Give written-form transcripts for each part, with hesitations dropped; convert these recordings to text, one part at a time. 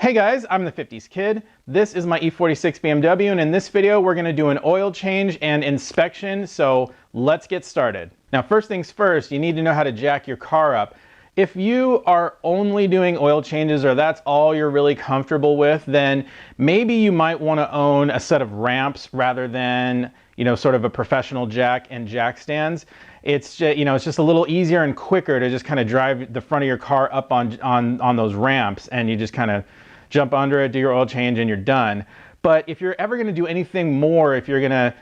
Hey guys, I'm the 50s kid. This is my E46 BMW, and in this video we're going to do an oil change and inspection, so let's get started. Now first things first, you need to know how to jack your car up. If you are only doing oil changes or that's all you're really comfortable with, then maybe you might want to own a set of ramps rather than, sort of a professional jack and jack stands. It's just, it's just a little easier and quicker to just kind of drive the front of your car up on those ramps, and you just kind of jump under it, do your oil change, and you're done. But if you're ever going to do anything more, if you're gonna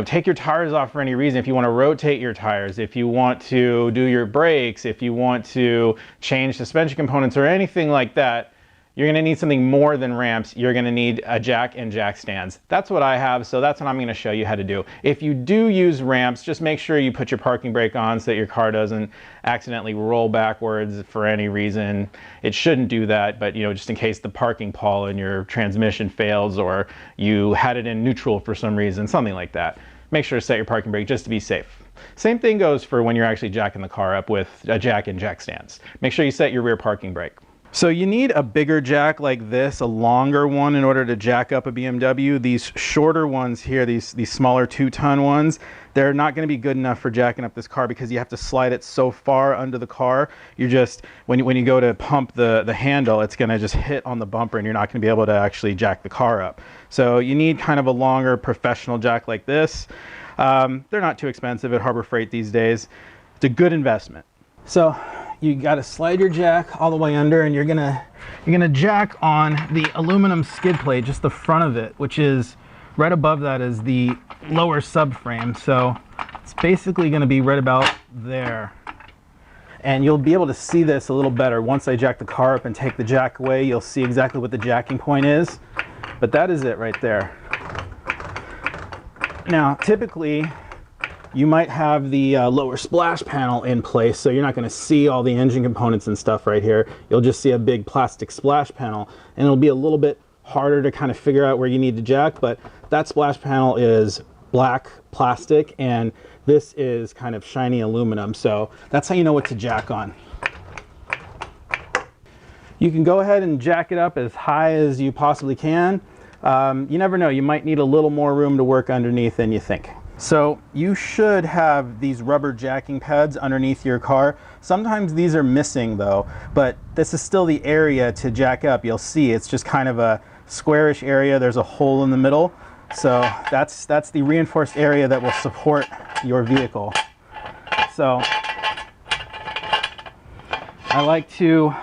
take your tires off for any reason, if you want to rotate your tires, if you want to do your brakes, if you want to change suspension components or anything like that, you're going to need something more than ramps. You're going to need a jack and jack stands. That's what I have, so that's what I'm going to show you how to do. If you do use ramps, just make sure you put your parking brake on so that your car doesn't accidentally roll backwards for any reason. It shouldn't do that, but just in case the parking pawl in your transmission fails or you had it in neutral for some reason, something like that. Make sure to set your parking brake just to be safe. Same thing goes for when you're actually jacking the car up with a jack and jack stands. Make sure you set your rear parking brake. So you need a bigger jack like this, a longer one, in order to jack up a BMW. These shorter ones here, these smaller 2-ton ones, they're not going to be good enough for jacking up this car because you have to slide it so far under the car. You just, when you go to pump the handle, it's going to just hit on the bumper and you're not going to be able to actually jack the car up. So you need kind of a longer professional jack like this. They're not too expensive at Harbor Freight these days. It's a good investment. So you got to slide your jack all the way under, and you're gonna jack on the aluminum skid plate, just the front of it, which is right above that is the lower subframe. So it's basically going to be right about there, and you'll be able to see this a little better once I jack the car up and take the jack away. You'll see exactly what the jacking point is, but that is it right there. Now typically you might have the lower splash panel in place, so you're not going to see all the engine components and stuff right here. You'll just see a big plastic splash panel, and it'll be a little bit harder to kind of figure out where you need to jack, but that splash panel is black plastic and this is kind of shiny aluminum, so that's how you know what to jack on. You can go ahead and jack it up as high as you possibly can. You never know, you might need a little more room to work underneath than you think. So you should have these rubber jacking pads underneath your car. Sometimes these are missing though, but this is still the area to jack up. You'll see it's just kind of a squarish area. There's a hole in the middle. So that's the reinforced area that will support your vehicle. So I like to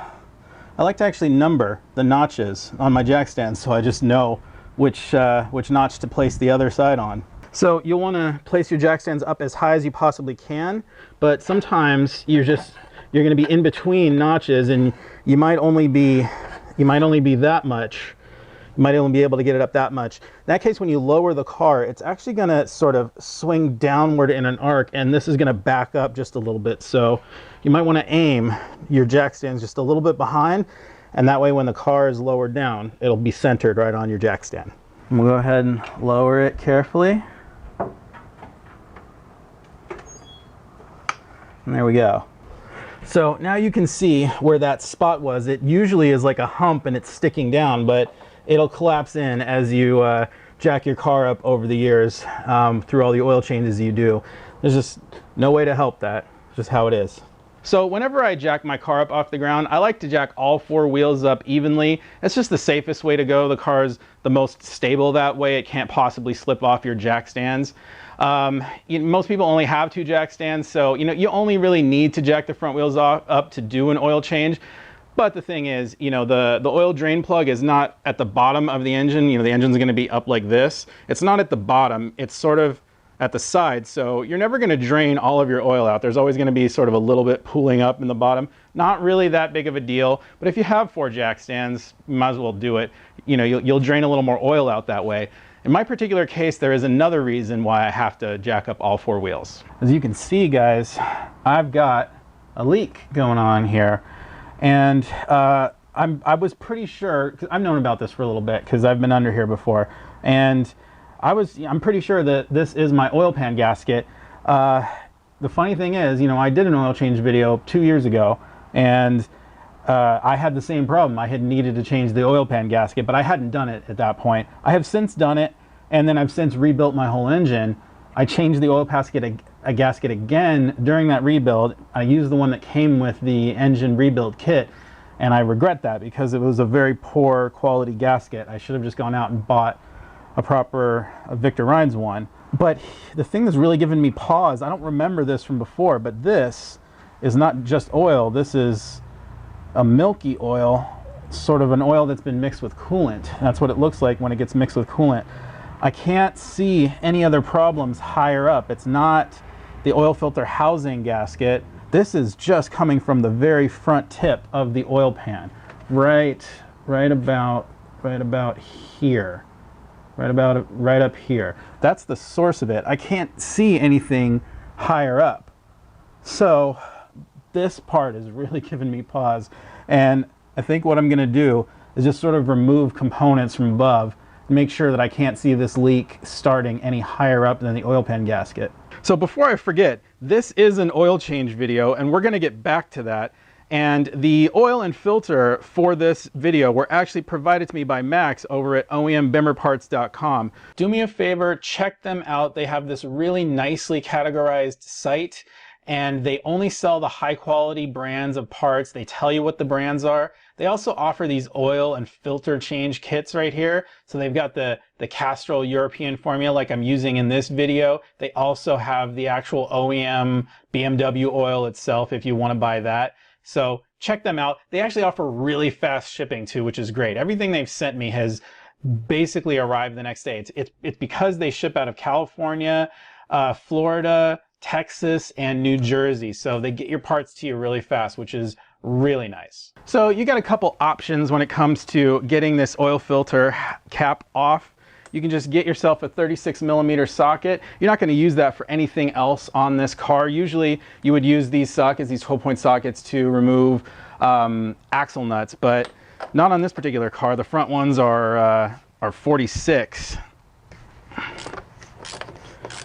actually number the notches on my jack stand so I just know which notch to place the other side on. So you'll want to place your jack stands up as high as you possibly can, but sometimes you're going to be in between notches, and you might only be that much. You might only be able to get it up that much. In that case, when you lower the car, it's actually going to sort of swing downward in an arc, and this is going to back up just a little bit. So you might want to aim your jack stands just a little bit behind, and that way when the car is lowered down, it'll be centered right on your jack stand. We'll go ahead and lower it carefully. And there we go. So now you can see where that spot was. It usually is like a hump and it's sticking down, but it'll collapse in as you jack your car up over the years through all the oil changes you do. There's just no way to help that. It's just how it is. So whenever I jack my car up off the ground, I like to jack all 4 wheels up evenly. It's just the safest way to go. The car's the most stable that way. It can't possibly slip off your jack stands. Most people only have 2 jack stands, so you only really need to jack the front wheels up to do an oil change. But the thing is, the oil drain plug is not at the bottom of the engine. The engine's going to be up like this. It's not at the bottom. It's sort of at the side, so you're never going to drain all of your oil out. There's always going to be sort of a little bit pooling up in the bottom. Not really that big of a deal, but if you have 4 jack stands, you might as well do it. You'll drain a little more oil out that way. In my particular case, there is another reason why I have to jack up all 4 wheels. As you can see, guys, I've got a leak going on here, and I was pretty sure, because I've known about this for a little bit because I've been under here before, and I'm pretty sure that this is my oil pan gasket. The funny thing is, I did an oil change video 2 years ago, and I had the same problem. I had needed to change the oil pan gasket, but I hadn't done it at that point. I have since done it, and then I've since rebuilt my whole engine. I changed the oil gasket again during that rebuild. I used the one that came with the engine rebuild kit, and I regret that because it was a very poor quality gasket. I should have just gone out and bought a proper Victor Reinz one. But the thing that's really given me pause, I don't remember this from before, but this is not just oil. This is a milky oil, sort of an oil that's been mixed with coolant. That's what it looks like when it gets mixed with coolant. I can't see any other problems higher up. It's not the oil filter housing gasket. This is just coming from the very front tip of the oil pan, right about here, right up here. That's the source of it. I can't see anything higher up. So this part is really giving me pause, and I think what I'm going to do is just sort of remove components from above and make sure that I can't see this leak starting any higher up than the oil pan gasket. So before I forget, this is an oil change video, and we're going to get back to that. And the oil and filter for this video were actually provided to me by Max over at OEMBimmerparts.com. Do me a favor, check them out. They have this really nicely categorized site, and they only sell the high quality brands of parts. They tell you what the brands are. They also offer these oil and filter change kits right here. So they've got the Castrol European formula like I'm using in this video. They also have the actual OEM BMW oil itself if you want to buy that. So check them out. They actually offer really fast shipping too, which is great. Everything they've sent me has basically arrived the next day. It's because they ship out of California, Florida, Texas, and New Jersey. So they get your parts to you really fast, which is really nice. So you got a couple options when it comes to getting this oil filter cap off. You can just get yourself a 36mm socket. You're not going to use that for anything else on this car. Usually you would use these sockets, these 12-point sockets, to remove axle nuts, but not on this particular car. The front ones are 46.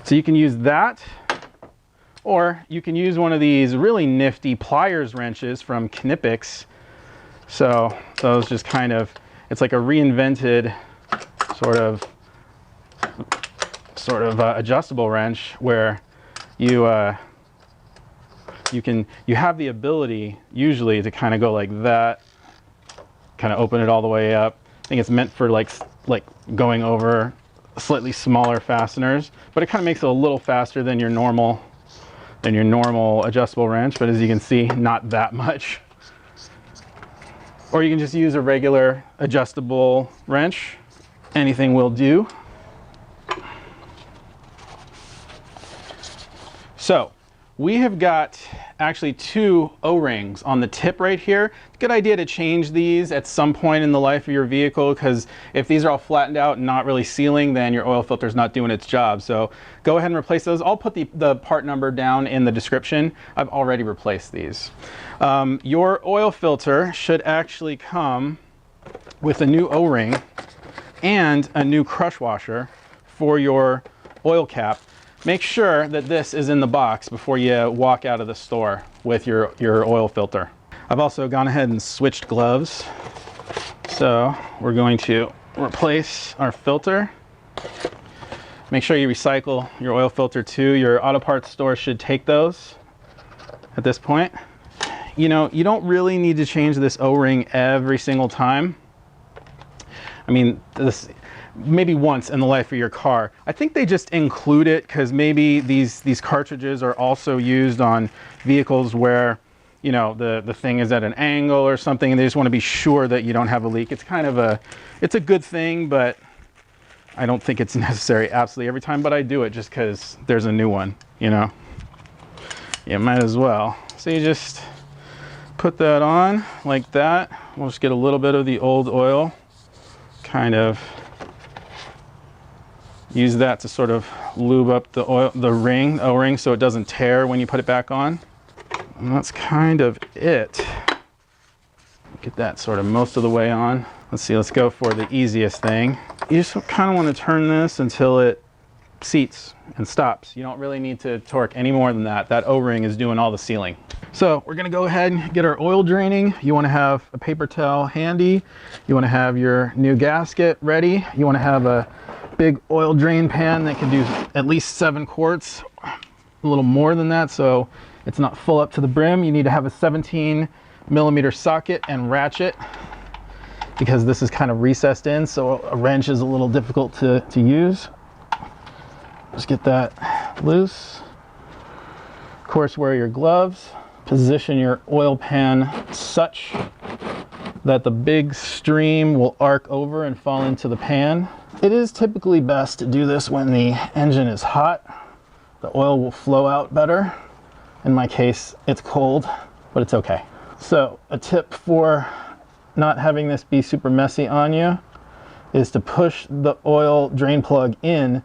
So you can use that, or you can use one of these really nifty pliers wrenches from Knipex. So those just kind of, it's like a reinvented sort of adjustable wrench where you have the ability usually to kind of go like that, kind of open it all the way up. I think it's meant for like going over slightly smaller fasteners, but it kind of makes it a little faster than your normal adjustable wrench, but as you can see, not that much. Or you can just use a regular adjustable wrench. Anything will do. So we have got actually 2 O-rings on the tip right here. Good idea to change these at some point in the life of your vehicle, because if these are all flattened out and not really sealing, then your oil filter is not doing its job. So go ahead and replace those. I'll put the part number down in the description. I've already replaced these. Your oil filter should actually come with a new O-ring and a new crush washer for your oil cap. Make sure that this is in the box before you walk out of the store with your oil filter. I've also gone ahead and switched gloves. So we're going to replace our filter. Make sure you recycle your oil filter too. Your auto parts store should take those at this point. You know, you don't really need to change this O-ring every single time. I mean, this maybe once in the life of your car. I think they just include it because maybe these cartridges are also used on vehicles where, you know, the thing is at an angle or something, and they just want to be sure that you don't have a leak. It's kind of it's a good thing, but I don't think it's necessary absolutely every time, but I do it just because there's a new one, you know. You might as well. So you just put that on like that. We'll just get a little bit of the old oil, kind of use that to sort of lube up the O-ring so it doesn't tear when you put it back on. And that's kind of it. Get that sort of most of the way on. Let's see, let's go for the easiest thing. You just kind of want to turn this until it seats and stops. You don't really need to torque any more than that. That O-ring is doing all the sealing. So we're gonna go ahead and get our oil draining. You wanna have a paper towel handy. You wanna have your new gasket ready. You wanna have a big oil drain pan that can do at least 7 quarts, a little more than that, so it's not full up to the brim. You need to have a 17mm socket and ratchet, because this is kind of recessed in, so a wrench is a little difficult to use. Just get that loose. Of course, wear your gloves. Position your oil pan such that the big stream will arc over and fall into the pan. It is typically best to do this when the engine is hot. The oil will flow out better. In my case, it's cold, but it's okay. So a tip for not having this be super messy on you is to push the oil drain plug in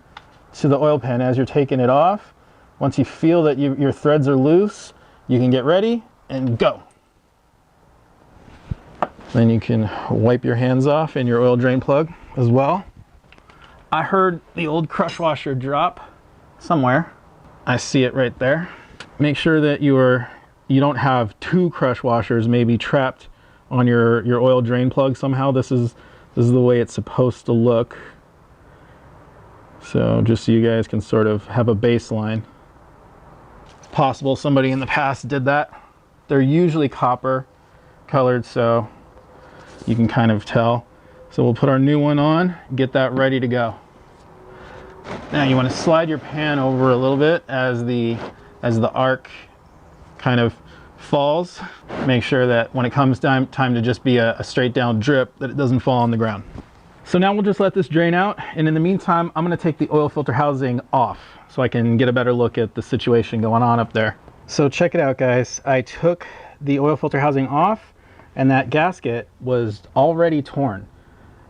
to the oil pan as you're taking it off. Once you feel that your threads are loose, you can get ready and go. Then you can wipe your hands off in your oil drain plug as well. I heard the old crush washer drop somewhere. I see it right there. Make sure that you don't have 2 crush washers maybe trapped on your oil drain plug somehow. This is the way it's supposed to look. So just so you guys can sort of have a baseline. It's possible somebody in the past did that. They're usually copper colored, so you can kind of tell. So we'll put our new one on, get that ready to go. Now you want to slide your pan over a little bit as the arc kind of falls. Make sure that when it comes time to just be a straight down drip, that it doesn't fall on the ground. So now we'll just let this drain out, and in the meantime I'm going to take the oil filter housing off so I can get a better look at the situation going on up there. So check it out, guys. I took the oil filter housing off, and that gasket was already torn,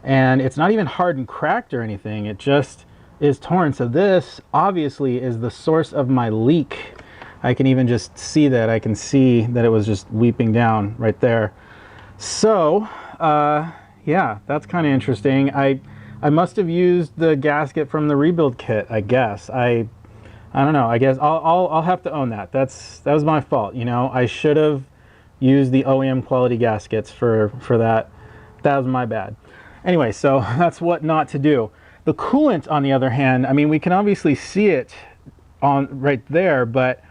and it's not even hard and cracked or anything, it just is torn. So this obviously is the source of my leak. I can even just see that. I can see that it was just weeping down right there. So yeah, that's kind of interesting. I must have used the gasket from the rebuild kit, I guess. I don't know. I guess I'll have to own that. That was my fault, you know. I should have used the OEM quality gaskets for that. That was my bad. Anyway, so that's what not to do. The coolant, on the other hand, I mean, we can obviously see it on right there, but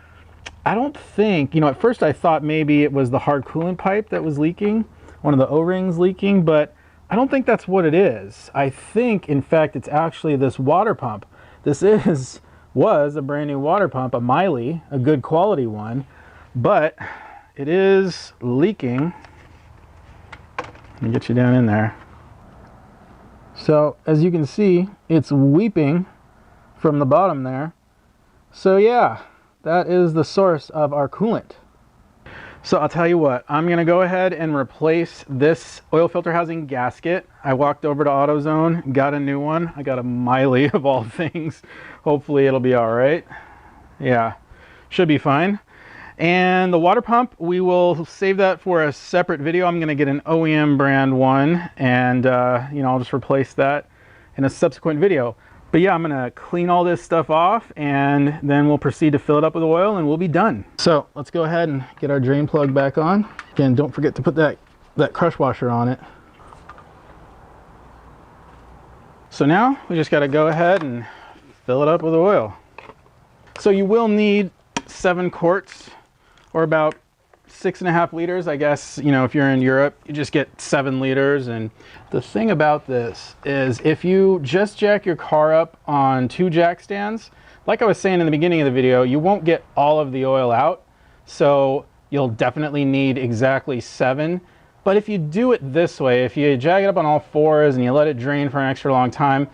I don't think, you know, at first I thought maybe it was the hard coolant pipe that was leaking, one of the O-rings leaking, but I don't think that's what it is. I think, in fact, it's actually this water pump. This was a brand new water pump, a Miley, a good quality one, but it is leaking. Let me get you down in there. So as you can see, it's weeping from the bottom there. So yeah, that is the source of our coolant. So I'll tell you what, I'm gonna go ahead and replace this oil filter housing gasket. I walked over to AutoZone, got a new one. I got a Miley of all things. Hopefully it'll be all right. Yeah, should be fine. And the water pump, we will save that for a separate video. I'm gonna get an OEM brand one, and you know, I'll just replace that in a subsequent video. But yeah, I'm gonna clean all this stuff off, and then we'll proceed to fill it up with oil, and we'll be done. So let's go ahead and get our drain plug back on. Again, don't forget to put that crush washer on it. So now we just gotta go ahead and fill it up with oil. So you will need 7 quarts, or about 6.5 liters, I guess. You know, if you're in Europe, you just get 7 liters. And the thing about this is, if you just jack your car up on 2 jack stands, like I was saying in the beginning of the video, you won't get all of the oil out. So you'll definitely need exactly 7. But if you do it this way, if you jack it up on all 4s and you let it drain for an extra long time,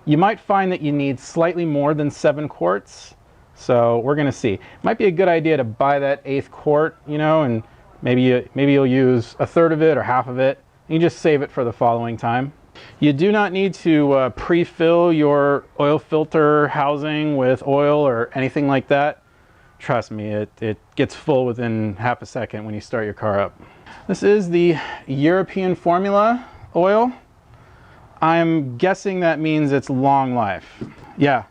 you might find that you need slightly more than 7 quarts. So we're gonna see. Might be a good idea to buy that 1/8 quart, you know, and maybe you'll use 1/3 of it or half of it. You just save it for the following time. You do not need to pre-fill your oil filter housing with oil or anything like that. Trust me, it gets full within half a second when you start your car up. This is the European formula oil. I'm guessing that means it's long life. Yeah.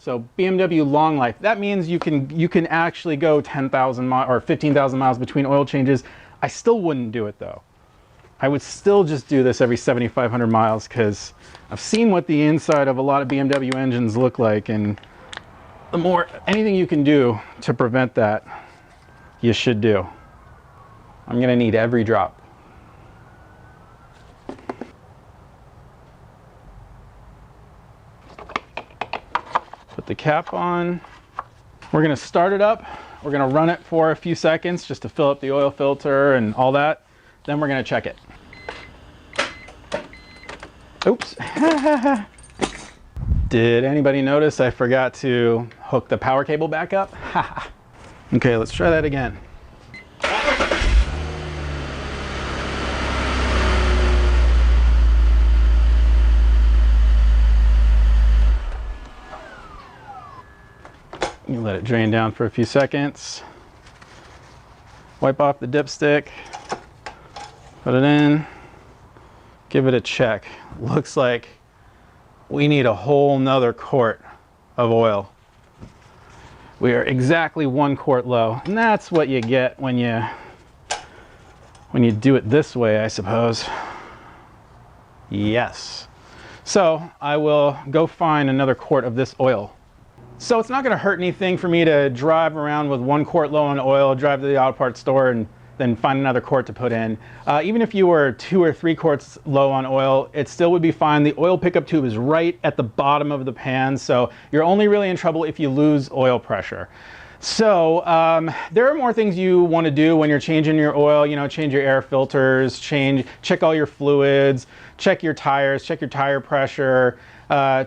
So BMW long life, that means you can actually go 10,000 miles or 15,000 miles between oil changes. I still wouldn't do it though. I would still just do this every 7,500 miles because I've seen what the inside of a lot of BMW engines look like, and the more anything you can do to prevent that, you should do. I'm gonna need every drop. Put the cap on. We're gonna start it up. We're gonna run it for a few seconds just to fill up the oil filter and all that. Then we're gonna check it. Oops. Did anybody notice I forgot to hook the power cable back up? Okay, let's try that again. You let it drain down for a few seconds. Wipe off the dipstick. Put it in. Give it a check. Looks like we need a whole nother quart of oil. We are exactly 1 quart low, and that's what you get when you do it this way, I suppose. Yes. So I will go find another quart of this oil. So it's not going to hurt anything for me to drive around with 1 quart low on oil, drive to the auto parts store, and then find another quart to put in. Even if you were 2 or 3 quarts low on oil, it still would be fine. The oil pickup tube is right at the bottom of the pan, so you're only really in trouble if you lose oil pressure. So there are more things you want to do when you're changing your oil. You know, change your air filters, check all your fluids, check your tires, check your tire pressure,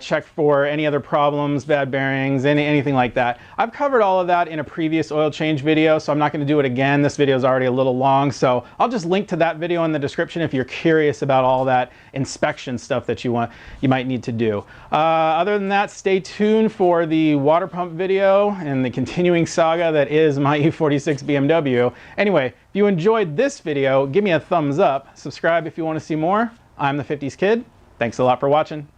check for any other problems, bad bearings, anything like that. I've covered all of that in a previous oil change video, so I'm not going to do it again. This video is already a little long, so I'll just link to that video in the description if you're curious about all that inspection stuff that you might need to do. Other than that, stay tuned for the water pump video and the continuing saga that is my E46 BMW. Anyway, if you enjoyed this video, give me a thumbs up. Subscribe if you want to see more. I'm the 50s Kid. Thanks a lot for watching.